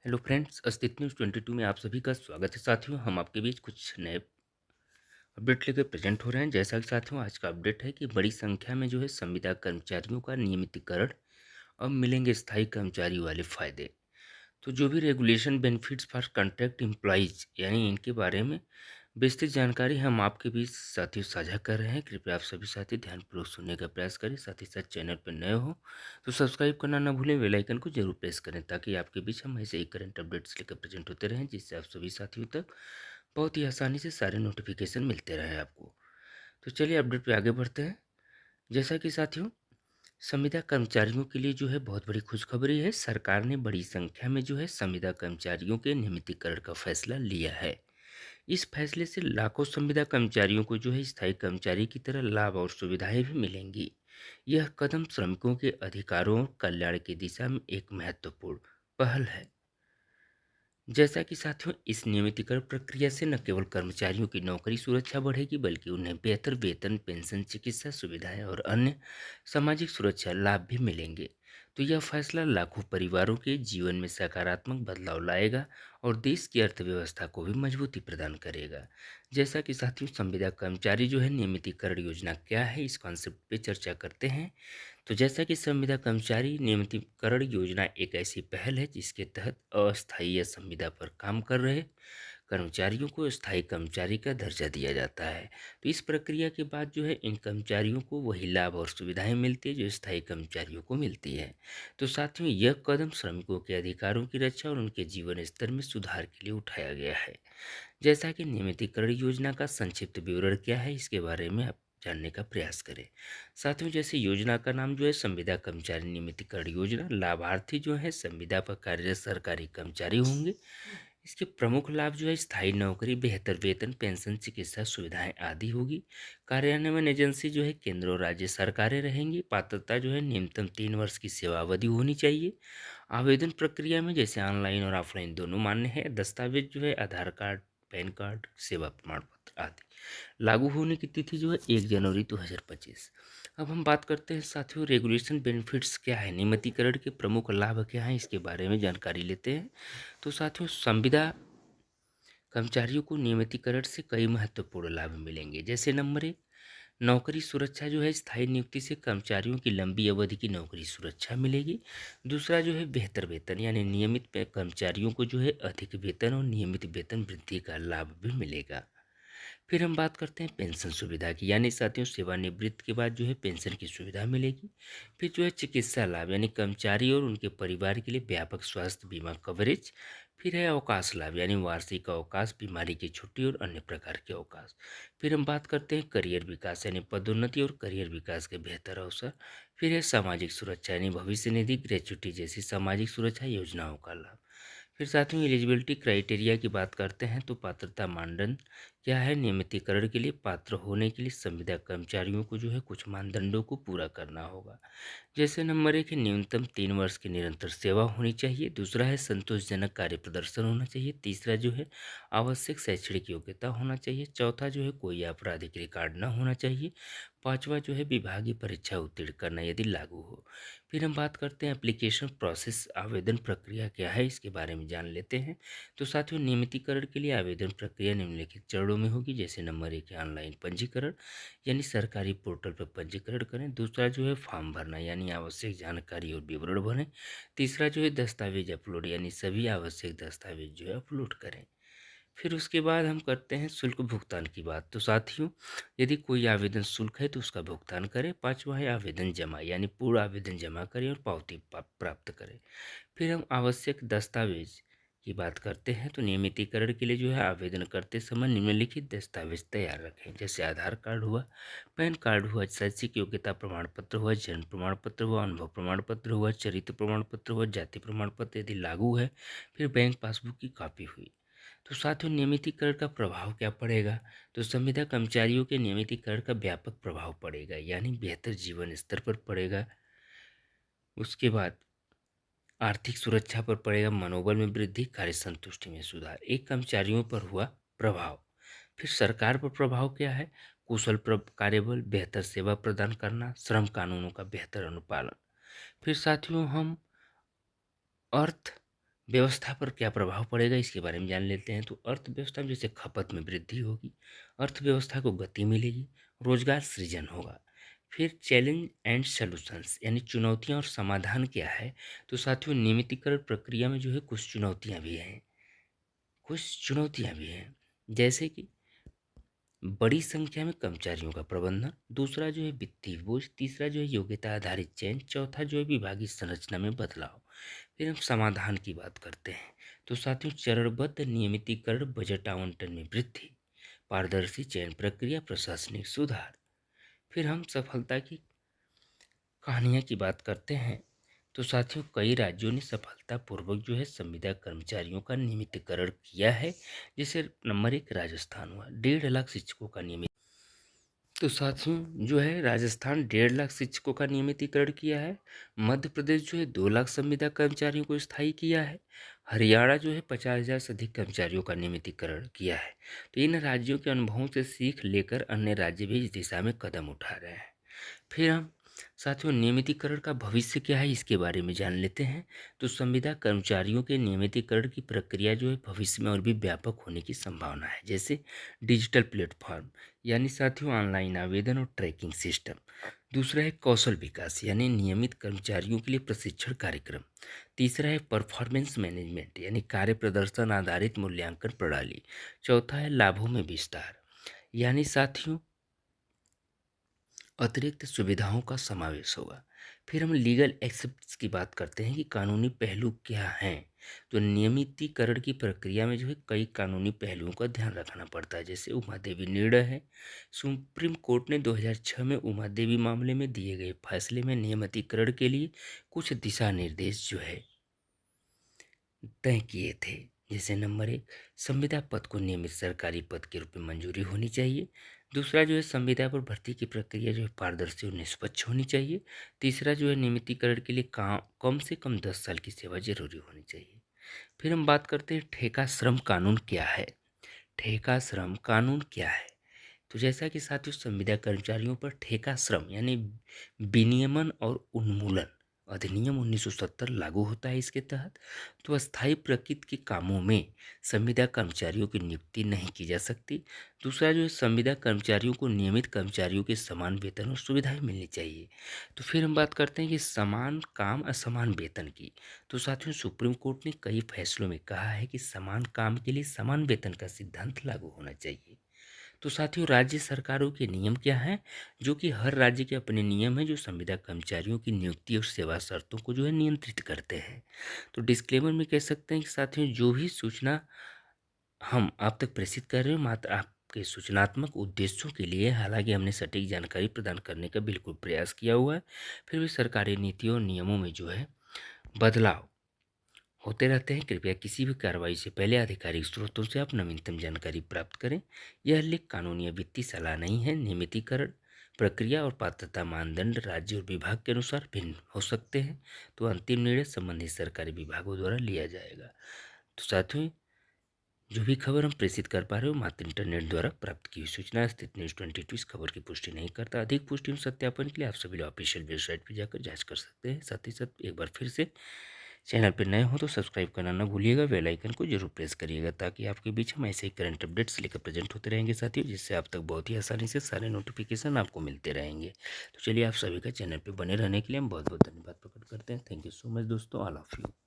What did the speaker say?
Hello friends, अस्तित्व news 22 में आप सभी का स्वागत है। साथियों, हम आपके बीच कुछ नए अपडेट लेकर प्रेजेंट हो रहे हैं। जैसा कि साथियों, आज का अपडेट है कि बड़ी संख्या में संविदा कर्मचारियों का नियमितीकरण, अब मिलेंगे स्थायी कर्मचारी वाले फायदे। तो जो भी regulation benefits for contract employees यानी इनके बारे में विस्तृत जानकारी हम आपके बीच साथियों साझा कर रहे हैं। कृपया आप सभी साथी ध्यानपूर्वक सुनने का प्रयास करें। साथ ही साथ चैनल पर नए हो तो सब्सक्राइब करना ना भूलें, बेल आइकन को जरूर प्रेस करें ताकि आपके बीच हम ऐसे ही करंट अपडेट्स लेकर प्रेजेंट होते रहें, जिससे आप सभी साथियों तक बहुत ही आसानी से सारे नोटिफिकेशन मिलते रहे आपको। तो चलिए अपडेट पे आगे बढ़ते हैं। जैसा कि साथियों, संविदा कर्मचारियों के लिए बहुत बड़ी खुशखबरी है। सरकार ने बड़ी संख्या में संविदा कर्मचारियों के नियमितीकरण का फैसला लिया है। इस फैसले से लाखों संविदा कर्मचारियों को स्थायी कर्मचारी की तरह लाभ और सुविधाएं भी मिलेंगी। यह कदम श्रमिकों के अधिकारों और कल्याण की दिशा में एक महत्वपूर्ण पहल है। जैसा कि साथियों, इस नियमितीकरण प्रक्रिया से न केवल कर्मचारियों की नौकरी सुरक्षा बढ़ेगी, बल्कि उन्हें बेहतर वेतन, पेंशन, चिकित्सा सुविधाएं और अन्य सामाजिक सुरक्षा लाभ भी मिलेंगे। तो यह फैसला लाखों परिवारों के जीवन में सकारात्मक बदलाव लाएगा और देश की अर्थव्यवस्था को भी मजबूती प्रदान करेगा। जैसा कि साथियों, संविदा कर्मचारी नियमितीकरण योजना क्या है, इस कॉन्सेप्ट पे चर्चा करते हैं। तो जैसा कि संविदा कर्मचारी नियमितीकरण योजना एक ऐसी पहल है जिसके तहत अस्थायी या संविदा पर काम कर रहे कर्मचारियों को स्थायी कर्मचारी का दर्जा दिया जाता है। तो इस प्रक्रिया के बाद इन कर्मचारियों को वही लाभ और सुविधाएं मिलती है जो स्थायी कर्मचारियों को मिलती है। तो साथियों, यह कदम श्रमिकों के अधिकारों की रक्षा और उनके जीवन स्तर में सुधार के लिए उठाया गया है। जैसा कि नियमितीकरण योजना का संक्षिप्त विवरण क्या है, इसके बारे में आप जानने का प्रयास करें। साथियों, जैसे योजना का नाम संविदा कर्मचारी नियमितीकरण योजना, लाभार्थी संविदा पर कार्यरत सरकारी कर्मचारी होंगे। इसके प्रमुख लाभ स्थायी नौकरी, बेहतर वेतन, पेंशन, चिकित्सा सुविधाएं आदि होगी। कार्यान्वयन एजेंसी केंद्र और राज्य सरकारें रहेंगी। पात्रता न्यूनतम 3 वर्ष की सेवा अवधि होनी चाहिए। आवेदन प्रक्रिया में जैसे ऑनलाइन और ऑफलाइन दोनों मान्य है। दस्तावेज आधार कार्ड, पैन कार्ड, सेवा प्रमाण पत्र आदि। लागू होने की तिथि 1 जनवरी 2025। अब हम बात करते हैं साथियों, रेगुलेशन बेनिफिट्स क्या है, नियमितीकरण के प्रमुख लाभ क्या हैं, इसके बारे में जानकारी लेते हैं। तो साथियों, संविदा कर्मचारियों को नियमितीकरण से कई महत्वपूर्ण लाभ मिलेंगे। जैसे नंबर 1, नौकरी सुरक्षा स्थायी नियुक्ति से कर्मचारियों की लंबी अवधि की नौकरी सुरक्षा मिलेगी। दूसरा बेहतर वेतन, यानी नियमित कर्मचारियों को अधिक वेतन और नियमित वेतन वृद्धि का लाभ भी मिलेगा। फिर हम बात करते हैं पेंशन सुविधा की, यानी साथियों सेवानिवृत्त के बाद पेंशन की सुविधा मिलेगी। फिर चिकित्सा लाभ, यानी कर्मचारी और उनके परिवार के लिए व्यापक स्वास्थ्य बीमा कवरेज। फिर है अवकाश लाभ, यानी वार्षिक अवकाश, बीमारी की छुट्टी और अन्य प्रकार के अवकाश। फिर हम बात करते हैं करियर विकास, यानी पदोन्नति और करियर विकास के बेहतर अवसर। फिर है सामाजिक सुरक्षा, यानी भविष्य निधि, ग्रेच्युटी जैसी सामाजिक सुरक्षा योजनाओं का लाभ। फिर साथ में एलिजिबिलिटी क्राइटेरिया की बात करते हैं तो पात्रता मानदंड क्या है, नियमितीकरण के लिए पात्र होने के लिए संविदा कर्मचारियों को कुछ मानदंडों को पूरा करना होगा। जैसे नंबर 1 है न्यूनतम 3 वर्ष की निरंतर सेवा होनी चाहिए। दूसरा है संतोषजनक कार्य प्रदर्शन होना चाहिए। तीसरा आवश्यक शैक्षणिक योग्यता होना चाहिए। चौथा कोई आपराधिक रिकॉर्ड न होना चाहिए। पांचवा विभागीय परीक्षा उत्तीर्ण करना यदि लागू हो। फिर हम बात करते हैं एप्लीकेशन प्रोसेस, आवेदन प्रक्रिया क्या है, इसके बारे में जान लेते हैं। तो साथियों, नियमितीकरण के लिए आवेदन प्रक्रिया निम्नलिखित चरणों में होगी। जैसे नंबर 1 है ऑनलाइन पंजीकरण, यानी सरकारी पोर्टल पर पंजीकरण करें। दूसरा फॉर्म भरना, यानी आवश्यक जानकारी और विवरण भरें। तीसरा दस्तावेज अपलोड, यानी सभी आवश्यक दस्तावेज अपलोड करें। फिर उसके बाद हम करते हैं शुल्क भुगतान की बात। तो साथियों, यदि कोई आवेदन शुल्क है तो उसका भुगतान करें। पांचवा है आवेदन जमा, यानी पूरा आवेदन जमा करें और पावती प्राप्त करें। फिर हम आवश्यक दस्तावेज की बात करते हैं तो नियमितीकरण के लिए आवेदन करते समय निम्नलिखित दस्तावेज तैयार रखें। जैसे आधार कार्ड हुआ, पैन कार्ड हुआ, शैक्षिक योग्यता प्रमाण पत्र हुआ, जन्म प्रमाण पत्र हुआ, अनुभव प्रमाण पत्र हुआ, चरित्र प्रमाण पत्र हुआ, जाति प्रमाण पत्र यदि लागू है, फिर बैंक पासबुक की कॉपी हुई। तो साथियों, नियमितीकरण का प्रभाव क्या पड़ेगा, तो संविदा कर्मचारियों के नियमितीकरण का व्यापक प्रभाव पड़ेगा, यानी बेहतर जीवन स्तर पर पड़ेगा। उसके बाद आर्थिक सुरक्षा पर पड़ेगा, मनोबल में वृद्धि, कार्य संतुष्टि में सुधार। एक कर्मचारियों पर हुआ प्रभाव। फिर सरकार पर प्रभाव क्या है, कुशल कार्यबल, बेहतर सेवा प्रदान करना, श्रम कानूनों का बेहतर अनुपालन। फिर साथियों, हम अर्थ व्यवस्था पर क्या प्रभाव पड़ेगा इसके बारे में जान लेते हैं। तो अर्थव्यवस्था में जैसे खपत में वृद्धि होगी, अर्थव्यवस्था को गति मिलेगी, रोजगार सृजन होगा। फिर चैलेंज एंड सॉल्यूशंस यानी चुनौतियां और समाधान क्या है। तो साथियों, नियमितीकरण प्रक्रिया में जो है कुछ चुनौतियां भी हैं, जैसे कि बड़ी संख्या में कर्मचारियों का प्रबंधन, दूसरा जो है वित्तीय बोझ, तीसरा जो है योग्यता आधारित चयन, चौथा जो है विभागीय संरचना में बदलाव। फिर हम समाधान की बात करते हैं। तो साथियों, चरणबद्ध नियमितीकरण, बजट आवंटन में वृद्धि, पारदर्शी चयन प्रक्रिया, प्रशासनिक सुधार। फिर हम सफलता की कहानियाँ की बात करते हैं। तो साथियों, कई राज्यों ने सफलतापूर्वक जो है संविदा कर्मचारियों का नियमितीकरण किया है। जैसे नंबर 1 राजस्थान हुआ, 1.5 लाख शिक्षकों का नियमित। तो साथियों, जो है राजस्थान 1.5 लाख शिक्षकों का नियमितीकरण किया है। मध्य प्रदेश जो है 2 लाख संविदा कर्मचारियों को स्थायी किया है। हरियाणा जो है 50,000 से अधिक कर्मचारियों का नियमितीकरण किया है। तो इन राज्यों के अनुभवों से सीख लेकर अन्य राज्य भी इस दिशा में कदम उठा रहे हैं। फिर हम साथियों, नियमितीकरण का भविष्य क्या है इसके बारे में जान लेते हैं। तो संविदा कर्मचारियों के नियमितीकरण की प्रक्रिया जो है भविष्य में और भी व्यापक होने की संभावना है। जैसे डिजिटल प्लेटफॉर्म यानी साथियों ऑनलाइन आवेदन और ट्रैकिंग सिस्टम। दूसरा है कौशल विकास यानी नियमित कर्मचारियों के लिए प्रशिक्षण कार्यक्रम। तीसरा है परफॉर्मेंस मैनेजमेंट यानी कार्य प्रदर्शन आधारित मूल्यांकन प्रणाली। चौथा है लाभों में विस्तार यानी साथियों अतिरिक्त सुविधाओं का समावेश होगा। फिर हम लीगल एक्सेप्ट्स की बात करते हैं कि कानूनी पहलू क्या हैं। तो नियमितीकरण की प्रक्रिया में जो है कई कानूनी पहलुओं का ध्यान रखना पड़ता है। जैसे उमा देवी निर्णय है, सुप्रीम कोर्ट ने 2006 में उमा देवी मामले में दिए गए फैसले में नियमितीकरण के लिए कुछ दिशा निर्देश जो है तय किए थे। जैसे नंबर 1, संविदा पद को नियमित सरकारी पद के रूप में मंजूरी होनी चाहिए। दूसरा जो है संविदा पर भर्ती की प्रक्रिया जो है पारदर्शी और निष्पक्ष होनी चाहिए। तीसरा जो है नियमितीकरण के लिए कम से कम 10 साल की सेवा जरूरी होनी चाहिए। फिर हम बात करते हैं ठेका श्रम कानून क्या है। ठेका श्रम कानून क्या है। तो जैसा कि साथियों संविदा कर्मचारियों पर ठेका श्रम यानी विनियमन और उन्मूलन अधिनियम 1970 लागू होता है। इसके तहत तो अस्थायी प्रकृति के कामों में संविदा कर्मचारियों की नियुक्ति नहीं की जा सकती। दूसरा जो है संविदा कर्मचारियों को नियमित कर्मचारियों के समान वेतन और सुविधाएं मिलनी चाहिए। तो फिर हम बात करते हैं कि समान काम असमान वेतन की। तो साथियों सुप्रीम कोर्ट ने कई फैसलों में कहा है कि समान काम के लिए समान वेतन का सिद्धांत लागू होना चाहिए। तो साथियों राज्य सरकारों के नियम क्या हैं, जो कि हर राज्य के अपने नियम हैं जो संविदा कर्मचारियों की नियुक्ति और सेवा शर्तों को जो है नियंत्रित करते हैं। तो डिस्क्लेमर में कह सकते हैं कि साथियों जो भी सूचना हम आप तक प्रेषित कर रहे हो मात्र आपके सूचनात्मक उद्देश्यों के लिए, हालांकि हमने सटीक जानकारी प्रदान करने का बिल्कुल प्रयास किया हुआ है। फिर भी सरकारी नीतियों और नियमों में जो है बदलाव होते रहते हैं। कृपया किसी भी कार्रवाई से पहले आधिकारिक स्रोतों से आप नवीनतम जानकारी प्राप्त करें। यह लेख कानूनी या वित्तीय सलाह नहीं है। नियमितीकरण प्रक्रिया और पात्रता मानदंड राज्य और विभाग के अनुसार भिन्न हो सकते हैं। तो अंतिम निर्णय संबंधित सरकारी विभागों द्वारा लिया जाएगा। तो साथियों जो भी खबर हम प्रेषित कर पा रहे हो मात्र इंटरनेट द्वारा प्राप्त की हुई सूचना। स्थित न्यूज़ 22 इस खबर की पुष्टि नहीं करता। अधिक पुष्टि एवं सत्यापन के लिए आप सभी लोग ऑफिशियल वेबसाइट पर जाकर जांच कर सकते हैं। साथ ही साथ एक बार फिर से चैनल पर नए हो तो सब्सक्राइब करना ना भूलिएगा, बेल आइकन को जरूर प्रेस करिएगा ताकि आपके बीच हम ऐसे ही करंट अपडेट्स लेकर प्रेजेंट होते रहेंगे साथियों, जिससे आप तक बहुत ही आसानी से सारे नोटिफिकेशन आपको मिलते रहेंगे। तो चलिए आप सभी का चैनल पर बने रहने के लिए हम बहुत बहुत धन्यवाद प्रकट करते हैं। थैंक यू सो मच दोस्तों, ऑल ऑफ यू।